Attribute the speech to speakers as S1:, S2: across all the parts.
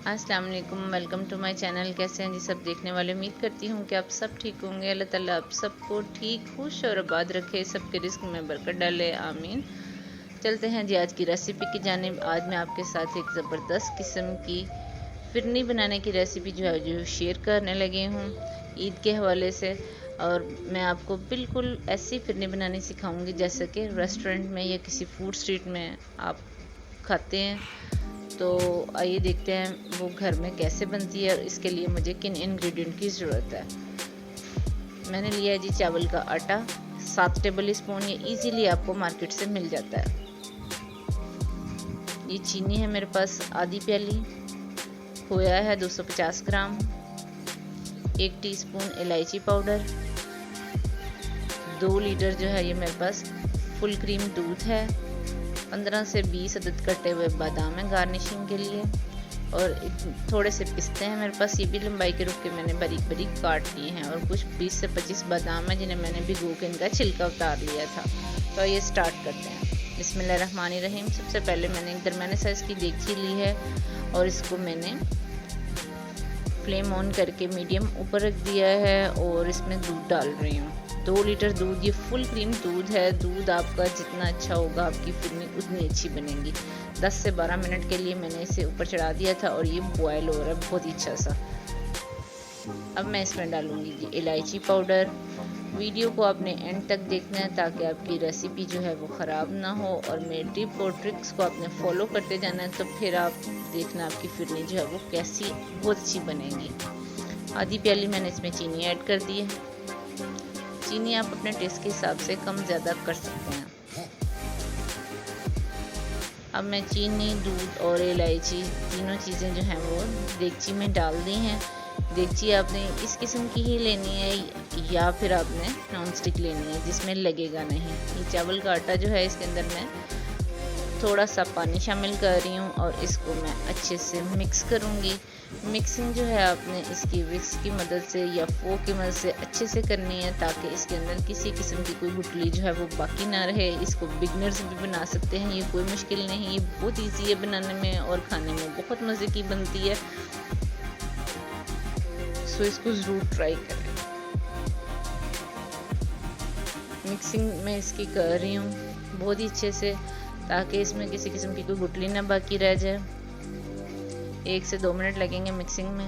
S1: अस्सलाम वालेकुम, welcome to my channel. कैसे हैं जी सब देखने वाले। उम्मीद करती हूँ कि आप सब ठीक होंगे। अल्लाह ताला आप सबको ठीक, खुश और आबाद रखे, सबके रिस्क में बरकत डाले, आमीन। चलते हैं जी आज की रेसिपी की जानिब। आज मैं आपके साथ एक ज़बरदस्त किस्म की फिरनी बनाने की रेसिपी जो शेयर करने लगी हूँ ईद के हवाले से। और मैं आपको बिल्कुल ऐसी फिरनी बनानी सिखाऊंगी जैसे कि रेस्टोरेंट में या किसी फूड स्ट्रीट में आप खाते हैं। तो आइए देखते हैं वो घर में कैसे बनती है और इसके लिए मुझे किन इंग्रेडिएंट की ज़रूरत है। मैंने लिया है जी चावल का आटा 7 टेबल स्पून। ये इजीली आपको मार्केट से मिल जाता है। ये चीनी है मेरे पास आधी प्याली। खोया है 250 ग्राम। 1 टीस्पून इलायची पाउडर। 2 लीटर जो है ये मेरे पास फुल क्रीम दूध है। 15 से 20 अदद कटे हुए बादाम है गार्निशिंग के लिए। और थोड़े से पिस्ते हैं मेरे पास, ये भी लंबाई के रुख के मैंने बारीक बारीक काट लिए हैं। और कुछ 20 से 25 बादाम है जिन्हें मैंने भिगो के इनका छिलका उतार लिया था। तो ये स्टार्ट करते हैं। बिस्मिल्लाहिर्रहमानिर्रहीम। सबसे पहले मैंने एक दरमियाने साइज़ की देगची ली है और इसको मैंने फ्लेम ऑन करके मीडियम ऊपर रख दिया है और इसमें दूध डाल रही हूँ। 2 लीटर दूध। ये फुल क्रीम दूध है। दूध आपका जितना अच्छा होगा आपकी फिरनी उतनी अच्छी बनेगी। 10 से 12 मिनट के लिए मैंने इसे ऊपर चढ़ा दिया था और ये बॉयल हो रहा है बहुत ही अच्छा सा। अब मैं इसमें डालूंगी जी इलायची पाउडर। वीडियो को आपने एंड तक देखना है ताकि आपकी रेसिपी जो है वो ख़राब ना हो और मेरे टिप और ट्रिक्स को आपने फॉलो करते जाना है। तो फिर आप देखना आपकी फिरनी जो है वो कैसी बहुत अच्छी बनेगी। आधी प्याली मैंने इसमें चीनी ऐड कर दी है। चीनी आप अपने टेस्ट के हिसाब से कम ज़्यादा कर सकते हैं। अब मैं चीनी, दूध और इलायची तीनों चीज़ें जो हैं वो देगची में डाल दी हैं। देगची आपने इस किस्म की ही लेनी है या फिर आपने नॉन स्टिक लेनी है जिसमें लगेगा नहीं। ये चावल का आटा जो है इसके अंदर मैं थोड़ा सा पानी शामिल कर रही हूँ और इसको मैं अच्छे से मिक्स करूँगी। मिक्सिंग जो है आपने इसकी विक्स की मदद से या फोक की मदद से अच्छे से करनी है ताकि इसके अंदर किसी किस्म की कोई गुठली जो है वो बाकी ना रहे। इसको बिगनर्स भी बना सकते हैं, ये कोई मुश्किल नहीं। ये बहुत ईजी है बनाने में और खाने में बहुत मज़े की बनती है। सो इसको ज़रूर ट्राई करें। मिक्सिंग मैं इसकी कर रही हूँ बहुत ही अच्छे से ताकि इसमें किसी किस्म की कोई गुठली ना बाकी रह जाए। 1 से 2 मिनट लगेंगे मिक्सिंग में।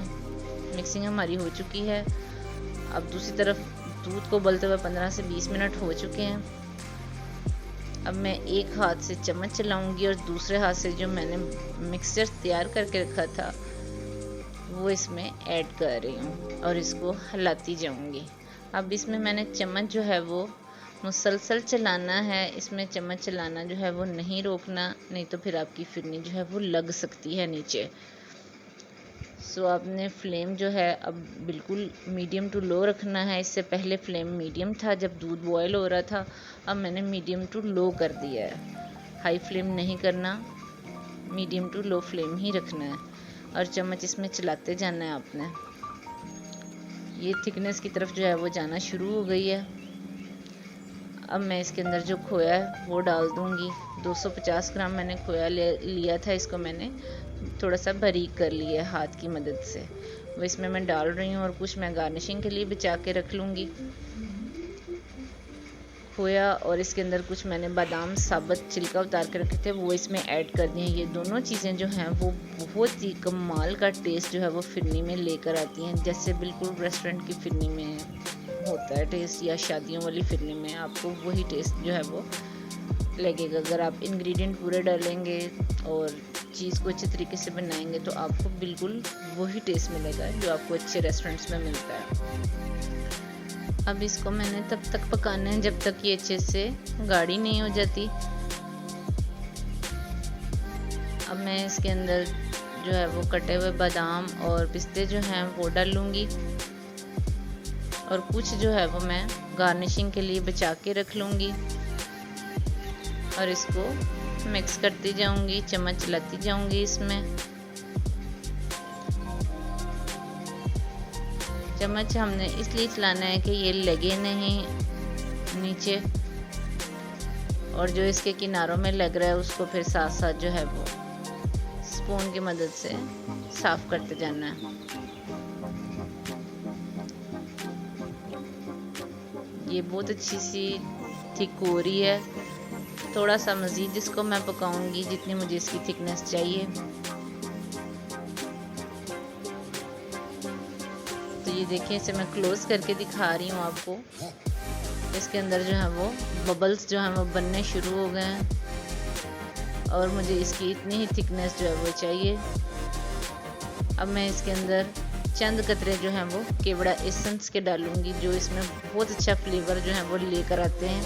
S1: मिक्सिंग हमारी हो चुकी है। अब दूसरी तरफ दूध को उबलते हुए 15 से 20 मिनट हो चुके हैं। अब मैं एक हाथ से चम्मच चलाऊंगी और दूसरे हाथ से जो मैंने मिक्सचर तैयार करके रखा था वो इसमें ऐड कर रही हूँ और इसको हिलाती जाऊंगी। अब इसमें मैंने चम्मच जो है वो मुसलसल चलाना है। इसमें चम्मच चलाना जो है वो नहीं रोकना, नहीं तो फिर आपकी फिरनी जो है वो लग सकती है नीचे। सो आपने फ्लेम जो है अब बिल्कुल मीडियम टू लो रखना है। इससे पहले फ्लेम मीडियम था जब दूध बॉयल हो रहा था। अब मैंने मीडियम टू लो कर दिया है। हाई फ्लेम नहीं करना, मीडियम टू लो फ्लेम ही रखना है और चम्मच इसमें चलाते जाना है आपने। ये थिकनेस की तरफ जो है वो जाना शुरू हो गई है। अब मैं इसके अंदर जो खोया है वो डाल दूंगी। 250 ग्राम मैंने खोया लिया था। इसको मैंने थोड़ा सा बारीक कर लिया है हाथ की मदद से। वो इसमें मैं डाल रही हूँ और कुछ मैं गार्निशिंग के लिए बचा के रख लूँगी खोया। और इसके अंदर कुछ मैंने बादाम साबुत छिलका उतार के रखे थे वो इसमें ऐड कर दिए। ये दोनों चीज़ें जो हैं वो बहुत ही कमाल का टेस्ट जो है वो फिरनी में लेकर आती हैं, जैसे बिल्कुल रेस्टोरेंट की फिरनी में होता है टेस्ट या शादियों वाली फिरनी में आपको वही टेस्ट जो है वो लगेगा। अगर आप इंग्रेडिएंट पूरे डालेंगे और चीज़ को अच्छे तरीके से बनाएंगे तो आपको बिल्कुल वही टेस्ट मिलेगा जो आपको अच्छे रेस्टोरेंट्स में मिलता है। अब इसको मैंने तब तक पकाना है जब तक ये अच्छे से गाढ़ी नहीं हो जाती। अब मैं इसके अंदर जो है वो कटे हुए बादाम और पिस्ते जो हैं वो डालूंगी और कुछ जो है वो मैं गार्निशिंग के लिए बचा के रख लूँगी और इसको मिक्स करती जाऊंगी, चम्मच चलाती जाऊंगी इसमें। चम्मच हमने इसलिए चलाना है कि ये लगे नहीं नीचे और जो इसके किनारों में लग रहा है उसको फिर साथ साथ जो है वो स्पून की मदद से साफ करते जाना है। ये बहुत अच्छी सी थिक हो रही है। थोड़ा सा मज़ीद इसको मैं पकाऊंगी जितनी मुझे इसकी थिकनेस चाहिए। तो ये देखिए, इसे मैं क्लोज करके दिखा रही हूँ आपको। इसके अंदर जो है वो बबल्स जो हैं वो बनने शुरू हो गए हैं और मुझे इसकी इतनी ही थिकनेस जो है वो चाहिए। अब मैं इसके अंदर चंद कतरे जो हैं वो केवड़ा एसेंस के डालूंगी, जो इसमें बहुत अच्छा फ्लेवर जो है वो लेकर आते हैं।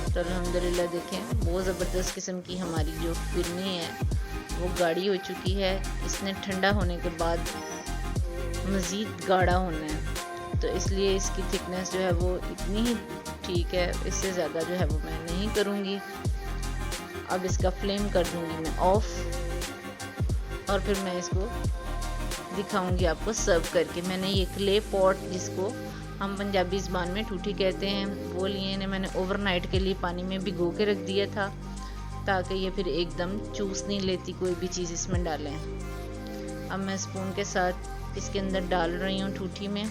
S1: तो अल्हम्दुलिल्लाह देखें, बहुत ज़बरदस्त किस्म की हमारी जो फिरनी है वो गाढ़ी हो चुकी है। इसने ठंडा होने के बाद मज़ीद गाढ़ा होना है, तो इसलिए इसकी थिकनेस जो है वो इतनी ही ठीक है, इससे ज़्यादा जो है वो मैं नहीं करूँगी। अब इसका फ्लेम कर दूँगी मैं ऑफ और फिर मैं इसको दिखाऊंगी आपको सर्व करके। मैंने ये क्ले पॉट, जिसको हम पंजाबी ज़बान में ठूठी कहते हैं, वो लिए ने मैंने ओवरनाइट के लिए पानी में भिगो के रख दिया था, ताकि ये फिर एकदम चूस नहीं लेती कोई भी चीज़ इसमें डालें। अब मैं स्पून के साथ इसके अंदर डाल रही हूँ ठूठी में।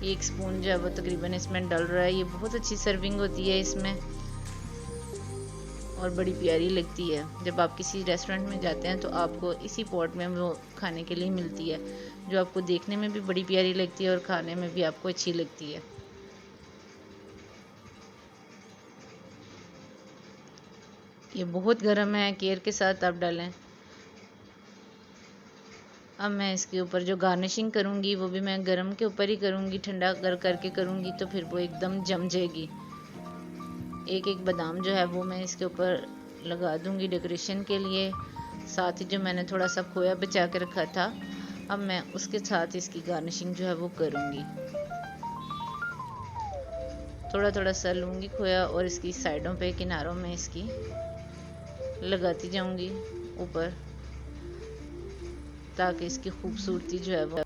S1: 1 स्पून जो है वो तकरीबन इसमें डल रहा है। ये बहुत अच्छी सर्विंग होती है इसमें और बड़ी प्यारी लगती है। जब आप किसी रेस्टोरेंट में जाते हैं तो आपको इसी पॉट में वो खाने के लिए मिलती है, जो आपको देखने में भी बड़ी प्यारी लगती है और खाने में भी आपको अच्छी लगती है। ये बहुत गर्म है, केयर के साथ आप डालें। अब मैं इसके ऊपर जो गार्निशिंग करूँगी वो भी मैं गर्म के ऊपर ही करूँगी, ठंडा करके करूँगी तो फिर वो एकदम जम जाएगी। एक बादाम जो है वो मैं इसके ऊपर लगा दूंगी डेकोरेशन के लिए। साथ ही जो मैंने थोड़ा सा खोया बचा के रखा था, अब मैं उसके साथ इसकी गार्निशिंग जो है वो करूंगी। थोड़ा थोड़ा सा लूँगी खोया और इसकी साइडों पे, किनारों में इसकी लगाती जाऊंगी ऊपर, ताकि इसकी खूबसूरती जो है वो।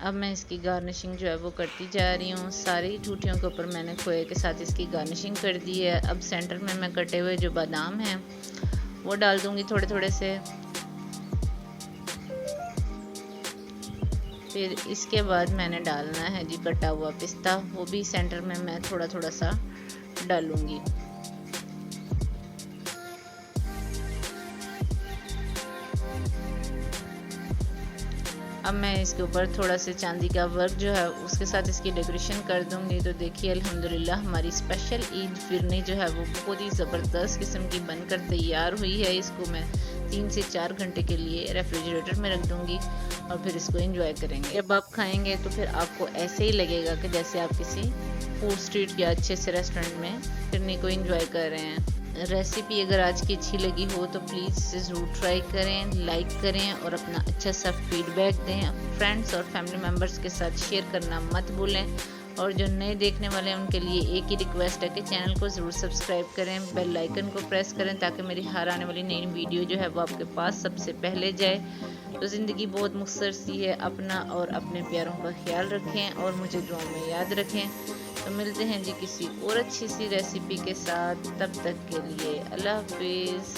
S1: अब मैं इसकी गार्निशिंग जो है वो करती जा रही हूँ। सारी ठूठियों के ऊपर मैंने खोए के साथ इसकी गार्निशिंग कर दी है। अब सेंटर में मैं कटे हुए जो बादाम हैं वो डाल दूँगी थोड़े थोड़े से। फिर इसके बाद मैंने डालना है जी कटा हुआ पिस्ता, वो भी सेंटर में मैं थोड़ा थोड़ा सा डालूँगी। अब मैं इसके ऊपर थोड़ा से चांदी का वर्क जो है उसके साथ इसकी डेकोरेशन कर दूंगी। तो देखिए अल्हम्दुलिल्लाह हमारी स्पेशल ईद फिरनी जो है वो बहुत ही ज़बरदस्त किस्म की बनकर तैयार हुई है। इसको मैं 3 से 4 घंटे के लिए रेफ्रिजरेटर में रख दूंगी और फिर इसको एंजॉय करेंगे। जब आप खाएंगे तो फिर आपको ऐसे ही लगेगा कि जैसे आप किसी फूड स्ट्रीट या अच्छे से रेस्टोरेंट में फिरनी को एंजॉय कर रहे हैं। रेसिपी अगर आज की अच्छी लगी हो तो प्लीज़ ज़रूर ट्राई करें, लाइक करें और अपना अच्छा सा फीडबैक दें। फ्रेंड्स और फैमिली मेम्बर्स के साथ शेयर करना मत भूलें। और जो नए देखने वाले हैं उनके लिए एक ही रिक्वेस्ट है कि चैनल को ज़रूर सब्सक्राइब करें, बेल आइकन को प्रेस करें, ताकि मेरी हर आने वाली नई वीडियो जो है वो आपके पास सबसे पहले जाए। तो ज़िंदगी बहुत मुख्तसर सी है, अपना और अपने प्यारों का ख्याल रखें और मुझे दुआ में याद रखें। तो मिलते हैं जी किसी और अच्छी सी रेसिपी के साथ, तब तक के लिए अल्लाह हाफिज़।